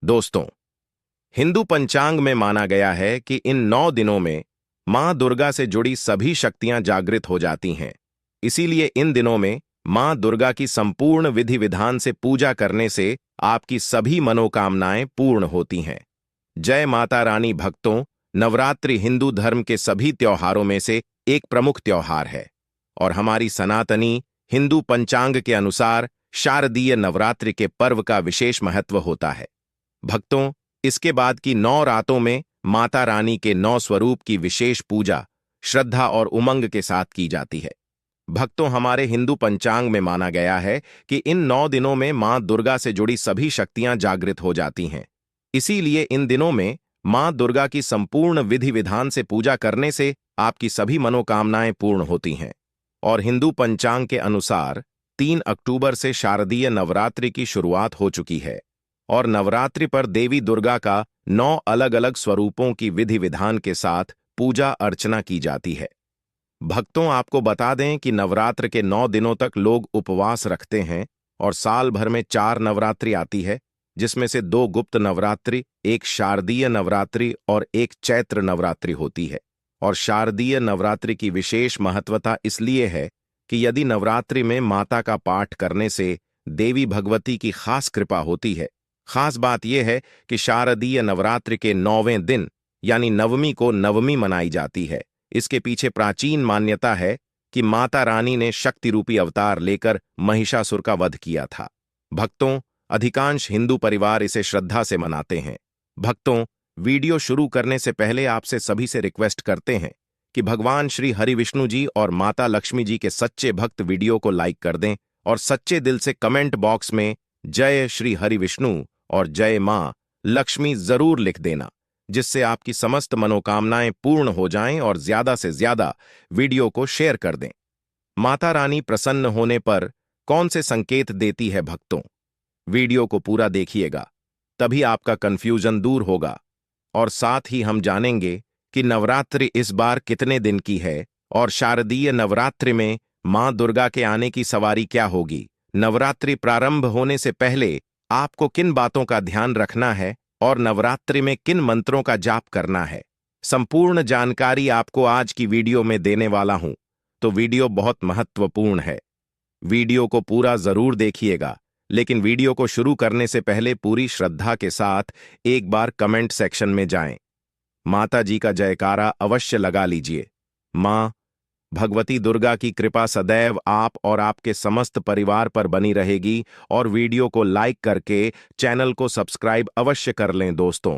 दोस्तों, हिंदू पंचांग में माना गया है कि इन 9 दिनों में मां दुर्गा से जुड़ी सभी शक्तियां जागृत हो जाती हैं। इसीलिए इन दिनों में मां दुर्गा की संपूर्ण विधि विधान से पूजा करने से आपकी सभी मनोकामनाएं पूर्ण होती हैं। जय माता रानी भक्तों, नवरात्रि हिंदू धर्म के सभी त्योहारों में से एक प्रमुख त्योहार है और हमारी सनातनी हिंदू पंचांग के अनुसार शारदीय नवरात्रि के पर्व का विशेष महत्व होता है। भक्तों, इसके बाद की 9 रातों में माता रानी के 9 स्वरूप की विशेष पूजा श्रद्धा और उमंग के साथ की जाती है। भक्तों, हमारे हिंदू पंचांग में माना गया है कि इन 9 दिनों में मां दुर्गा से जुड़ी सभी शक्तियां जागृत हो जाती हैं। इसीलिए इन दिनों में मां दुर्गा की संपूर्ण विधि विधान से पूजा करने से आपकी सभी मनोकामनाएं पूर्ण होती हैं। और हिंदू पंचांग के अनुसार 3 अक्टूबर से शारदीय नवरात्रि की शुरुआत हो चुकी है और नवरात्रि पर देवी दुर्गा का 9 अलग अलग स्वरूपों की विधि विधान के साथ पूजा अर्चना की जाती है। भक्तों, आपको बता दें कि नवरात्र के 9 दिनों तक लोग उपवास रखते हैं और साल भर में 4 नवरात्रि आती है, जिसमें से 2 गुप्त नवरात्रि, एक शारदीय नवरात्रि और एक चैत्र नवरात्रि होती है। और शारदीय नवरात्रि की विशेष महत्वता इसलिए है कि यदि नवरात्रि में माता का पाठ करने से देवी भगवती की खास कृपा होती है। खास बात यह है कि शारदीय नवरात्रि के 9वें दिन यानी नवमी को नवमी मनाई जाती है। इसके पीछे प्राचीन मान्यता है कि माता रानी ने शक्ति रूपी अवतार लेकर महिषासुर का वध किया था। भक्तों, अधिकांश हिंदू परिवार इसे श्रद्धा से मनाते हैं। भक्तों, वीडियो शुरू करने से पहले आपसे सभी से रिक्वेस्ट करते हैं कि भगवान श्री हरि विष्णु जी और माता लक्ष्मी जी के सच्चे भक्त वीडियो को लाइक कर दें और सच्चे दिल से कमेंट बॉक्स में जय श्री हरि विष्णु और जय मां लक्ष्मी जरूर लिख देना, जिससे आपकी समस्त मनोकामनाएं पूर्ण हो जाएं और ज्यादा से ज्यादा वीडियो को शेयर कर दें। माता रानी प्रसन्न होने पर कौन से संकेत देती है भक्तों? वीडियो को पूरा देखिएगा, तभी आपका कंफ्यूजन दूर होगा और साथ ही हम जानेंगे कि नवरात्रि इस बार कितने दिन की है और शारदीय नवरात्रि में मां दुर्गा के आने की सवारी क्या होगी। नवरात्रि प्रारंभ होने से पहले आपको किन बातों का ध्यान रखना है और नवरात्रि में किन मंत्रों का जाप करना है, संपूर्ण जानकारी आपको आज की वीडियो में देने वाला हूं। तो वीडियो बहुत महत्वपूर्ण है, वीडियो को पूरा जरूर देखिएगा। लेकिन वीडियो को शुरू करने से पहले पूरी श्रद्धा के साथ एक बार कमेंट सेक्शन में जाएं, माता जी का जयकारा अवश्य लगा लीजिए। मां भगवती दुर्गा की कृपा सदैव आप और आपके समस्त परिवार पर बनी रहेगी और वीडियो को लाइक करके चैनल को सब्सक्राइब अवश्य कर लें। दोस्तों,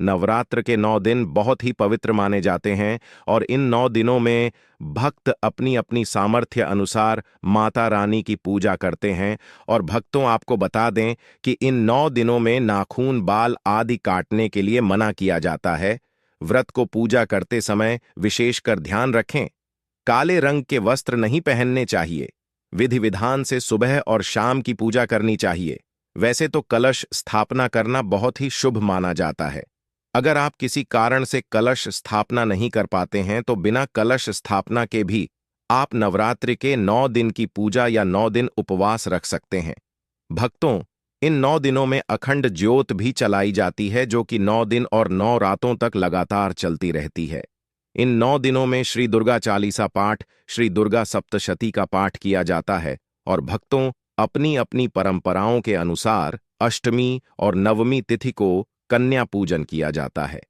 नवरात्र के 9 दिन बहुत ही पवित्र माने जाते हैं और इन 9 दिनों में भक्त अपनी अपनी सामर्थ्य अनुसार माता रानी की पूजा करते हैं। और भक्तों, आपको बता दें कि इन 9 दिनों में नाखून, बाल आदि काटने के लिए मना किया जाता है। व्रत को पूजा करते समय विशेषकर ध्यान रखें, काले रंग के वस्त्र नहीं पहनने चाहिए। विधि विधान से सुबह और शाम की पूजा करनी चाहिए। वैसे तो कलश स्थापना करना बहुत ही शुभ माना जाता है। अगर आप किसी कारण से कलश स्थापना नहीं कर पाते हैं तो बिना कलश स्थापना के भी आप नवरात्रि के 9 दिन की पूजा या 9 दिन उपवास रख सकते हैं। भक्तों, इन 9 दिनों में अखंड ज्योत भी चलाई जाती है, जो कि 9 दिन और 9 रातों तक लगातार चलती रहती है। इन 9 दिनों में श्री दुर्गा चालीसा पाठ, श्री दुर्गा सप्तशती का पाठ किया जाता है और भक्तों, अपनी अपनी परंपराओं के अनुसार अष्टमी और नवमी तिथि को कन्या पूजन किया जाता है।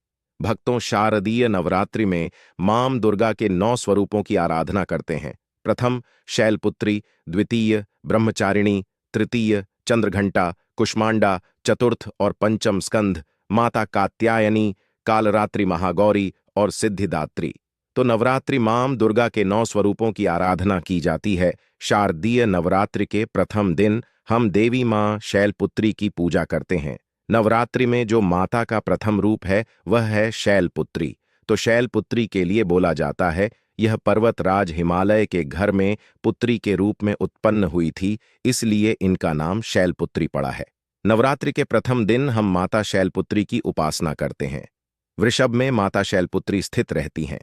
भक्तों, शारदीय नवरात्रि में मां दुर्गा के 9 स्वरूपों की आराधना करते हैं। प्रथम शैलपुत्री, द्वितीय ब्रह्मचारिणी, तृतीय चंद्रघंटा, कुष्मांडा, चतुर्थ और पंचम स्कंध माता कात्यायनी, कालरात्रि महागौरी और सिद्धिदात्री। तो नवरात्रि मां दुर्गा के 9 स्वरूपों की आराधना की जाती है। शारदीय नवरात्रि के प्रथम दिन हम देवी मां शैलपुत्री की पूजा करते हैं। नवरात्रि में जो माता का प्रथम रूप है वह है शैलपुत्री। तो शैलपुत्री के लिए बोला जाता है, यह पर्वतराज हिमालय के घर में पुत्री के रूप में उत्पन्न हुई थी, इसलिए इनका नाम शैलपुत्री पड़ा है। नवरात्रि के प्रथम दिन हम माता शैलपुत्री की उपासना करते हैं। वृषभ में माता शैलपुत्री स्थित रहती हैं।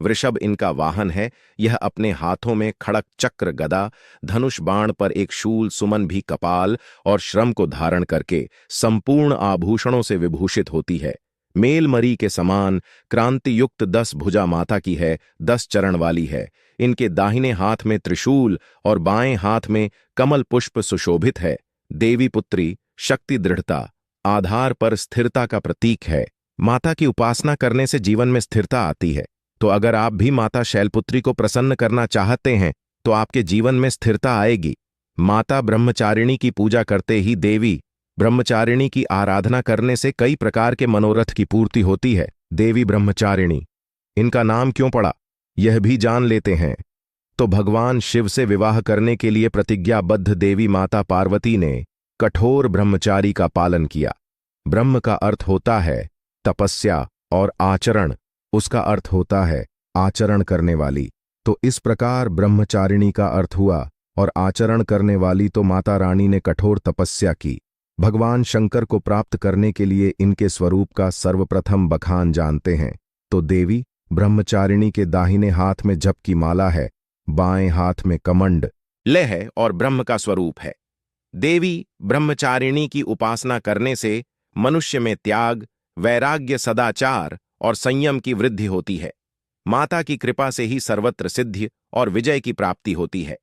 वृषभ इनका वाहन है। यह अपने हाथों में खड़क चक्र गदा, धनुष बाण पर एक शूल सुमन भी कपाल और श्रम को धारण करके संपूर्ण आभूषणों से विभूषित होती है। मेलमरी के समान क्रांति युक्त 10 भुजा माता की है, 10 चरण वाली है। इनके दाहिने हाथ में त्रिशूल और बाएं हाथ में कमल पुष्प सुशोभित है। देवी पुत्री शक्ति दृढ़ता आधार पर स्थिरता का प्रतीक है। माता की उपासना करने से जीवन में स्थिरता आती है। तो अगर आप भी माता शैलपुत्री को प्रसन्न करना चाहते हैं तो आपके जीवन में स्थिरता आएगी। माता ब्रह्मचारिणी की पूजा करते ही देवी ब्रह्मचारिणी की आराधना करने से कई प्रकार के मनोरथ की पूर्ति होती है। देवी ब्रह्मचारिणी, इनका नाम क्यों पड़ा यह भी जान लेते हैं। तो भगवान शिव से विवाह करने के लिए प्रतिज्ञाबद्ध देवी माता पार्वती ने कठोर ब्रह्मचारी का पालन किया। ब्रह्म का अर्थ होता है तपस्या और आचरण, उसका अर्थ होता है आचरण करने वाली। तो इस प्रकार ब्रह्मचारिणी का अर्थ हुआ और आचरण करने वाली। तो माता रानी ने कठोर तपस्या की। भगवान शंकर को प्राप्त करने के लिए इनके स्वरूप का सर्वप्रथम बखान जानते हैं। तो देवी ब्रह्मचारिणी के दाहिने हाथ में जप की माला है, बाएं हाथ में कमंड ले है और ब्रह्म का स्वरूप है। देवी ब्रह्मचारिणी की उपासना करने से मनुष्य में त्याग, वैराग्य, सदाचार और संयम की वृद्धि होती है। माता की कृपा से ही सर्वत्र सिद्धि और विजय की प्राप्ति होती है।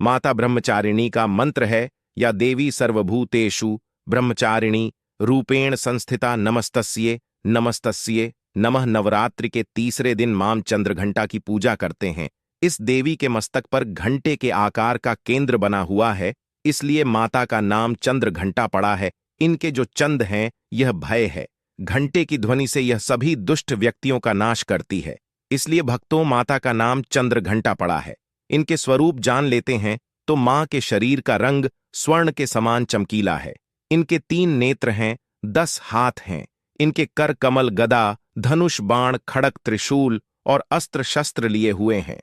माता ब्रह्मचारिणी का मंत्र है या देवी सर्वभूतेषु ब्रह्मचारिणी रूपेण संस्थिता नमस्तस्ये नमस्तस्ये नमः। नवरात्रि के तीसरे दिन मां चंद्रघंटा की पूजा करते हैं। इस देवी के मस्तक पर घंटे के आकार का केंद्र बना हुआ है, इसलिए माता का नाम चंद्रघंटा पड़ा है। इनके जो चंद हैं यह भय है। घंटे की ध्वनि से यह सभी दुष्ट व्यक्तियों का नाश करती है, इसलिए भक्तों माता का नाम चंद्रघंटा पड़ा है। इनके स्वरूप जान लेते हैं तो मां के शरीर का रंग स्वर्ण के समान चमकीला है। इनके 3 नेत्र हैं, 10 हाथ हैं। इनके कर कमल, गदा, धनुष बाण, खड़क, त्रिशूल और अस्त्र शस्त्र लिए हुए हैं।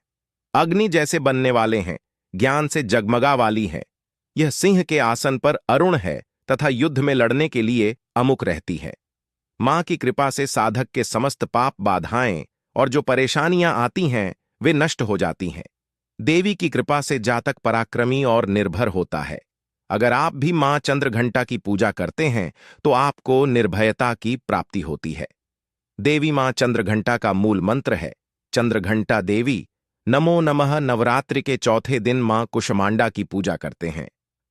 अग्नि जैसे बनने वाले हैं, ज्ञान से जगमगा वाली है। यह सिंह के आसन पर अरुण है तथा युद्ध में लड़ने के लिए अमुक रहती है। मां की कृपा से साधक के समस्त पाप, बाधाएं और जो परेशानियां आती हैं वे नष्ट हो जाती हैं। देवी की कृपा से जातक पराक्रमी और निर्भर होता है। अगर आप भी मां चंद्रघंटा की पूजा करते हैं तो आपको निर्भयता की प्राप्ति होती है। देवी मां चंद्रघंटा का मूल मंत्र है चंद्रघंटा देवी नमो नमः। नवरात्रि के चौथे दिन मां कुष्मांडा की पूजा करते हैं।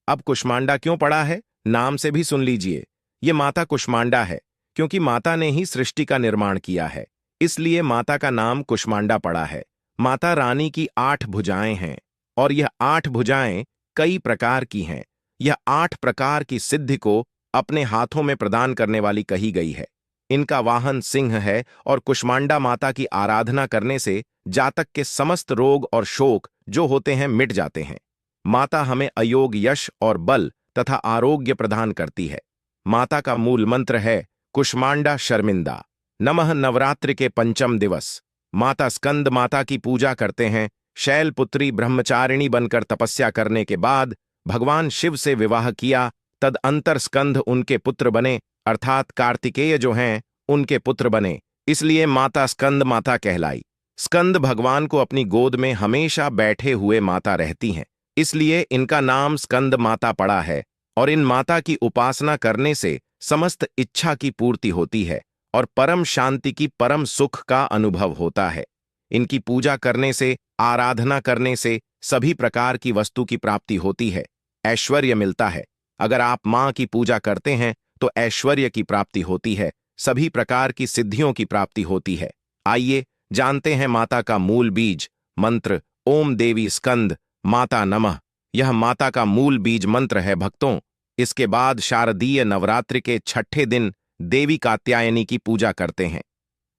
अब कुष्मांडा क्यों पड़ा है, नाम से भी सुन लीजिए। ये माता कुष्मांडा है क्योंकि माता ने ही सृष्टि का निर्माण किया है, इसलिए माता का नाम कुष्मांडा पड़ा है। माता रानी की 8 भुजाएं हैं और यह 8 भुजाएं कई प्रकार की हैं। यह 8 प्रकार की सिद्धि को अपने हाथों में प्रदान करने वाली कही गई है। इनका वाहन सिंह है और कुष्मांडा माता की आराधना करने से जातक के समस्त रोग और शोक जो होते हैं मिट जाते हैं। माता हमें अयोग, यश और बल तथा आरोग्य प्रदान करती है। माता का मूल मंत्र है कुष्मांडा शर्मिंदा नमः। नवरात्रि के पंचम दिवस माता स्कंद माता की पूजा करते हैं। शैलपुत्री ब्रह्मचारिणी बनकर तपस्या करने के बाद भगवान शिव से विवाह किया, तदअंतर स्कंद उनके पुत्र बने, अर्थात कार्तिकेय जो हैं उनके पुत्र बने, इसलिए माता स्कंद माता कहलाई। स्कंद भगवान को अपनी गोद में हमेशा बैठे हुए माता रहती हैं, इसलिए इनका नाम स्कंद माता पड़ा है। और इन माता की उपासना करने से समस्त इच्छा की पूर्ति होती है और परम शांति की, परम सुख का अनुभव होता है। इनकी पूजा करने से, आराधना करने से सभी प्रकार की वस्तु की प्राप्ति होती है, ऐश्वर्य मिलता है। अगर आप मां की पूजा करते हैं तो ऐश्वर्य की प्राप्ति होती है, सभी प्रकार की सिद्धियों की प्राप्ति होती है। आइए जानते हैं माता का मूल बीज मंत्र। ओम देवी स्कंद माता नमः, यह माता का मूल बीज मंत्र है भक्तों। इसके बाद शारदीय नवरात्रि के 6ठे दिन देवी कात्यायनी की पूजा करते हैं।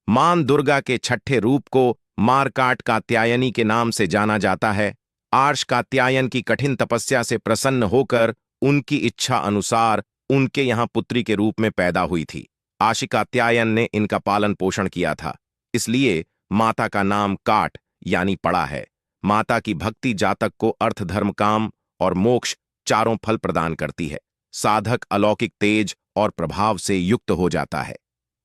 मां दुर्गा के 6ठे रूप को मारकाट कात्यायनी के नाम से जाना जाता है। आर्ष कात्यायन की कठिन तपस्या से प्रसन्न होकर उनकी इच्छा अनुसार उनके यहाँ पुत्री के रूप में पैदा हुई थी। आशी कात्यायन ने इनका पालन पोषण किया था, इसलिए माता का नाम काट यानी पड़ा है। माता की भक्ति जातक को अर्थ, धर्म, काम और मोक्ष चारों फल प्रदान करती है। साधक अलौकिक तेज और प्रभाव से युक्त हो जाता है।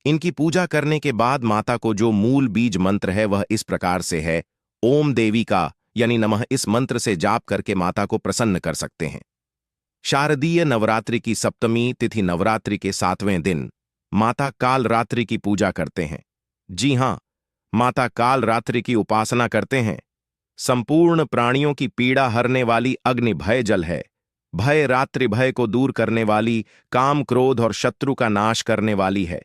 इनकी पूजा करने के बाद माता को जो मूल बीज मंत्र है वह इस प्रकार से है। ओम देवी का यानी नमः इस मंत्र से जाप करके माता को प्रसन्न कर सकते हैं। शारदीय नवरात्रि की सप्तमी तिथि नवरात्रि के 7वें दिन माता काल रात्रि की पूजा करते हैं। जी हां, माता काल रात्रि की उपासना करते हैं। संपूर्ण प्राणियों की पीड़ा हरने वाली अग्नि भय जल है। भय रात्रि भय को दूर करने वाली, काम क्रोध और शत्रु का नाश करने वाली है।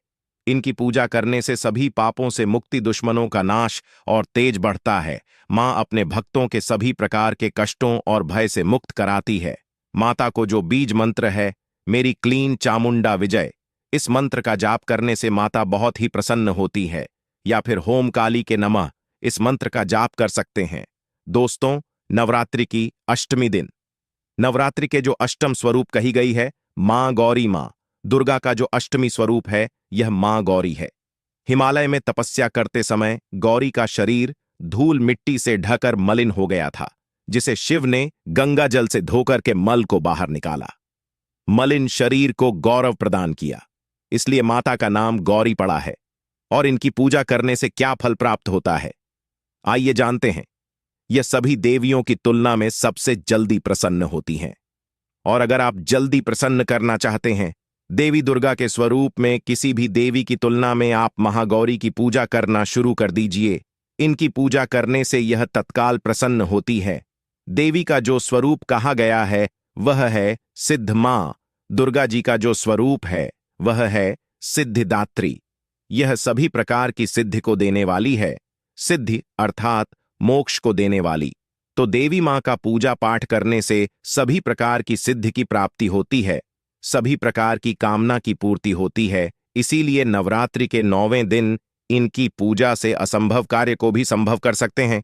इनकी पूजा करने से सभी पापों से मुक्ति, दुश्मनों का नाश और तेज बढ़ता है। मां अपने भक्तों के सभी प्रकार के कष्टों और भय से मुक्त कराती है। माता को जो बीज मंत्र है मेरी क्लीन चामुंडा विजय, इस मंत्र का जाप करने से माता बहुत ही प्रसन्न होती है। या फिर होम काली के नमः इस मंत्र का जाप कर सकते हैं। दोस्तों, नवरात्रि की अष्टमी दिन, नवरात्रि के जो अष्टम स्वरूप कही गई है मां गौरी, मां दुर्गा का जो अष्टमी स्वरूप है यह मां गौरी है। हिमालय में तपस्या करते समय गौरी का शरीर धूल मिट्टी से ढकर मलिन हो गया था, जिसे शिव ने गंगा जल से धोकर के मल को बाहर निकाला। मलिन शरीर को गौरव प्रदान किया, इसलिए माता का नाम गौरी पड़ा है। और इनकी पूजा करने से क्या फल प्राप्त होता है, आइए जानते हैं। यह सभी देवियों की तुलना में सबसे जल्दी प्रसन्न होती हैं। और अगर आप जल्दी प्रसन्न करना चाहते हैं देवी दुर्गा के स्वरूप में किसी भी देवी की तुलना में, आप महागौरी की पूजा करना शुरू कर दीजिए। इनकी पूजा करने से यह तत्काल प्रसन्न होती है। देवी का जो स्वरूप कहा गया है वह है सिद्ध मां। दुर्गा जी का जो स्वरूप है वह है सिद्धिदात्री। यह सभी प्रकार की सिद्धि को देने वाली है। सिद्धि अर्थात मोक्ष को देने वाली। तो देवी मां का पूजा पाठ करने से सभी प्रकार की सिद्धि की प्राप्ति होती है, सभी प्रकार की कामना की पूर्ति होती है। इसीलिए नवरात्रि के 9वें दिन इनकी पूजा से असंभव कार्य को भी संभव कर सकते हैं।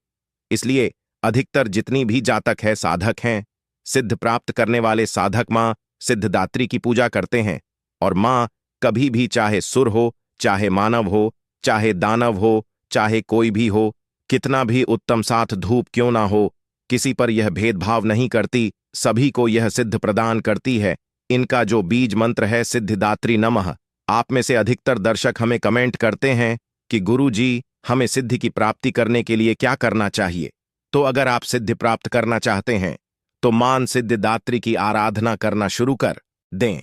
इसलिए अधिकतर जितनी भी जातक है, साधक हैं, सिद्ध प्राप्त करने वाले साधक मां सिद्धदात्री की पूजा करते हैं। और मां कभी भी, चाहे सुर हो, चाहे मानव हो, चाहे दानव हो, चाहे कोई भी हो, कितना भी उत्तम साथ धूप क्यों ना हो, किसी पर यह भेदभाव नहीं करती, सभी को यह सिद्ध प्रदान करती है। इनका जो बीज मंत्र है सिद्धिदात्री नमः। आप में से अधिकतर दर्शक हमें कमेंट करते हैं कि गुरु जी, हमें सिद्धि की प्राप्ति करने के लिए क्या करना चाहिए। तो अगर आप सिद्धि प्राप्त करना चाहते हैं तो मान सिद्धिदात्री की आराधना करना शुरू कर दें।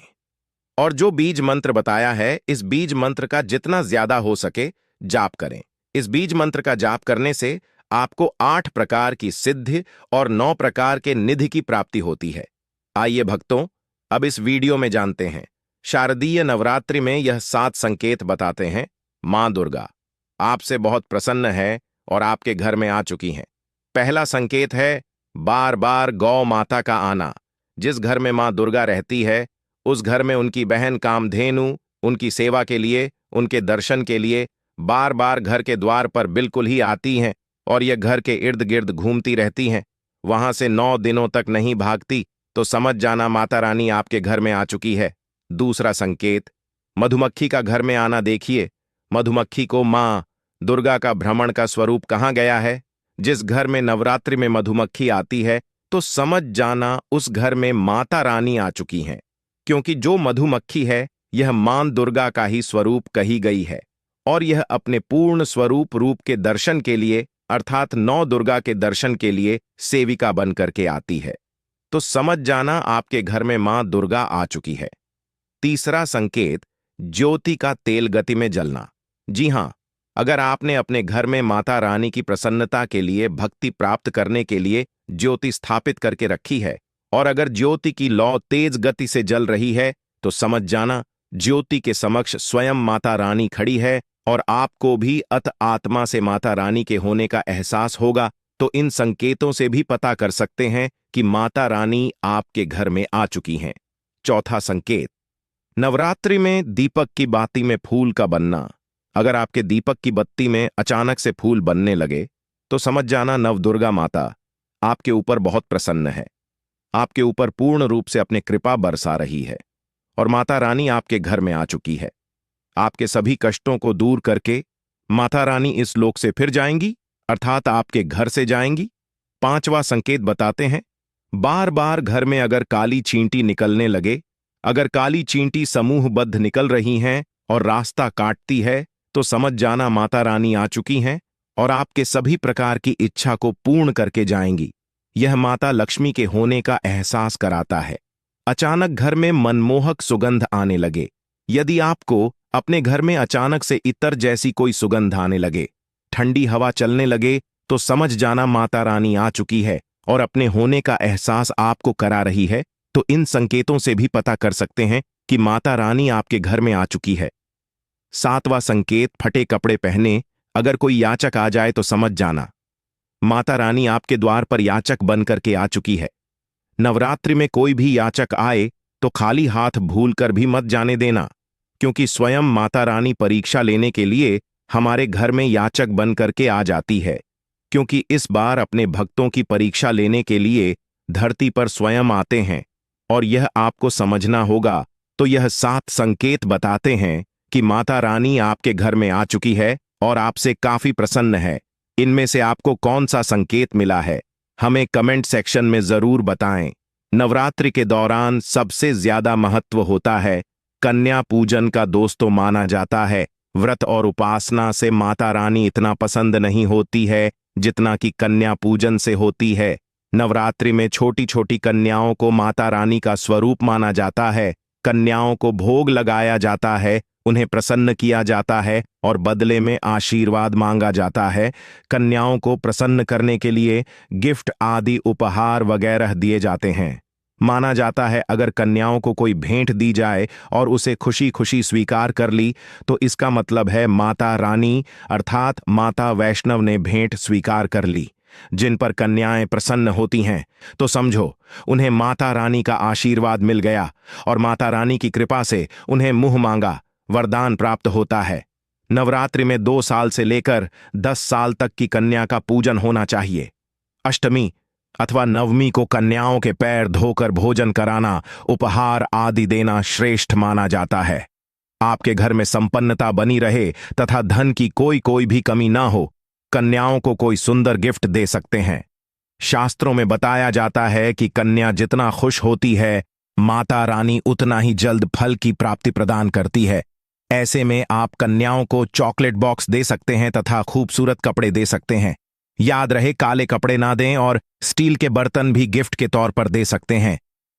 और जो बीज मंत्र बताया है इस बीज मंत्र का जितना ज्यादा हो सके जाप करें। इस बीज मंत्र का जाप करने से आपको 8 प्रकार की सिद्धि और 9 प्रकार के निधि की प्राप्ति होती है। आइए भक्तों, अब इस वीडियो में जानते हैं। शारदीय नवरात्रि में यह 7 संकेत बताते हैं। मां दुर्गा आपसे बहुत प्रसन्न है और आपके घर में आ चुकी हैं। पहला संकेत है बार बार गौ माता का आना। जिस घर में मां दुर्गा रहती है उस घर में उनकी बहन कामधेनु उनकी सेवा के लिए, उनके दर्शन के लिए बार बार घर के द्वार पर बिल्कुल ही आती हैं और यह घर के इर्द गिर्द घूमती रहती हैं। वहां से 9 दिनों तक नहीं भागती तो समझ जाना माता रानी आपके घर में आ चुकी है। दूसरा संकेत, मधुमक्खी का घर में आना देखिए। मधुमक्खी को मां दुर्गा का भ्रमण का स्वरूप कहा गया है। जिस घर में नवरात्रि में मधुमक्खी आती है तो समझ जाना उस घर में माता रानी आ चुकी हैं, क्योंकि जो मधुमक्खी है यह मां दुर्गा का ही स्वरूप कही गई है और यह अपने पूर्ण स्वरूप रूप के दर्शन के लिए अर्थात 9 दुर्गा के दर्शन के लिए सेविका बन करके आती है। तो समझ जाना आपके घर में मां दुर्गा आ चुकी है। तीसरा संकेत, ज्योति का तेल गति में जलना। जी हां, अगर आपने अपने घर में माता रानी की प्रसन्नता के लिए, भक्ति प्राप्त करने के लिए ज्योति स्थापित करके रखी है और अगर ज्योति की लौ तेज गति से जल रही है तो समझ जाना ज्योति के समक्ष स्वयं माता रानी खड़ी है और आपको भी अत आत्मा से माता रानी के होने का एहसास होगा। तो इन संकेतों से भी पता कर सकते हैं कि माता रानी आपके घर में आ चुकी हैं। चौथा संकेत, नवरात्रि में दीपक की बाती में फूल का बनना। अगर आपके दीपक की बत्ती में अचानक से फूल बनने लगे तो समझ जाना नवदुर्गा माता आपके ऊपर बहुत प्रसन्न है, आपके ऊपर पूर्ण रूप से अपनी कृपा बरसा रही है और माता रानी आपके घर में आ चुकी है। आपके सभी कष्टों को दूर करके माता रानी इस लोक से फिर जाएंगी, अर्थात आपके घर से जाएंगी। पांचवा संकेत बताते हैं, बार बार घर में अगर काली चींटी निकलने लगे, अगर काली चींटी समूहबद्ध निकल रही हैं और रास्ता काटती है तो समझ जाना माता रानी आ चुकी हैं और आपके सभी प्रकार की इच्छा को पूर्ण करके जाएंगी। यह माता लक्ष्मी के होने का एहसास कराता है। अचानक घर में मनमोहक सुगंध आने लगे। यदि आपको अपने घर में अचानक से इत्र जैसी कोई सुगंध आने लगे, ठंडी हवा चलने लगे, तो समझ जाना माता रानी आ चुकी है और अपने होने का एहसास आपको करा रही है। तो इन संकेतों से भी पता कर सकते हैं कि माता रानी आपके घर में आ चुकी है। 7वां संकेत, फटे कपड़े पहने अगर कोई याचक आ जाए तो समझ जाना माता रानी आपके द्वार पर याचक बन करके आ चुकी है। नवरात्रि में कोई भी याचक आए तो खाली हाथ भूलकर भी मत जाने देना, क्योंकि स्वयं माता रानी परीक्षा लेने के लिए हमारे घर में याचक बन करके आ जाती है। क्योंकि इस बार अपने भक्तों की परीक्षा लेने के लिए धरती पर स्वयं आते हैं और यह आपको समझना होगा। तो यह 7 संकेत बताते हैं कि माता रानी आपके घर में आ चुकी है और आपसे काफी प्रसन्न है। इनमें से आपको कौन सा संकेत मिला है, हमें कमेंट सेक्शन में जरूर बताएं। नवरात्रि के दौरान सबसे ज्यादा महत्व होता है कन्या पूजन का। दोस्तों, माना जाता है व्रत और उपासना से माता रानी इतना पसंद नहीं होती है जितना कि कन्या पूजन से होती है। नवरात्रि में छोटी छोटी कन्याओं को माता रानी का स्वरूप माना जाता है। कन्याओं को भोग लगाया जाता है, उन्हें प्रसन्न किया जाता है और बदले में आशीर्वाद मांगा जाता है। कन्याओं को प्रसन्न करने के लिए गिफ्ट आदि उपहार वगैरह दिए जाते हैं। माना जाता है अगर कन्याओं को कोई भेंट दी जाए और उसे खुशी खुशी स्वीकार कर ली तो इसका मतलब है माता रानी अर्थात माता वैष्णव ने भेंट स्वीकार कर ली। जिन पर कन्याएं प्रसन्न होती हैं तो समझो उन्हें माता रानी का आशीर्वाद मिल गया और माता रानी की कृपा से उन्हें मुंह मांगा वरदान प्राप्त होता है। नवरात्रि में 2 साल से लेकर 10 साल तक की कन्या का पूजन होना चाहिए। अष्टमी अथवा नवमी को कन्याओं के पैर धोकर भोजन कराना, उपहार आदि देना श्रेष्ठ माना जाता है। आपके घर में संपन्नता बनी रहे तथा धन की कोई भी कमी ना हो, कन्याओं को कोई सुंदर गिफ्ट दे सकते हैं। शास्त्रों में बताया जाता है कि कन्या जितना खुश होती है, माता रानी उतना ही जल्द फल की प्राप्ति प्रदान करती है। ऐसे में आप कन्याओं को चॉकलेट बॉक्स दे सकते हैं तथा खूबसूरत कपड़े दे सकते हैं। याद रहे काले कपड़े ना दें और स्टील के बर्तन भी गिफ्ट के तौर पर दे सकते हैं।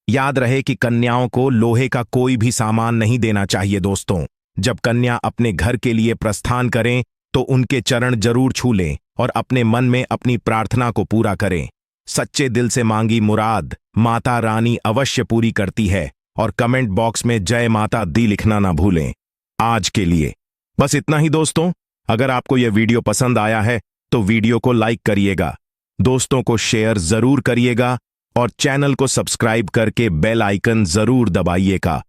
याद रहे कि कन्याओं को लोहे का कोई भी सामान नहीं देना चाहिए। दोस्तों, जब कन्या अपने घर के लिए प्रस्थान करें तो उनके चरण जरूर छू लें और अपने मन में अपनी प्रार्थना को पूरा करें। सच्चे दिल से मांगी मुराद माता रानी अवश्य पूरी करती है। और कमेंट बॉक्स में जय माता दी लिखना ना भूलें। आज के लिए बस इतना ही दोस्तों। अगर आपको यह वीडियो पसंद आया है तो वीडियो को लाइक करिएगा, दोस्तों को शेयर जरूर करिएगा और चैनल को सब्सक्राइब करके बेल आइकन जरूर दबाइएगा।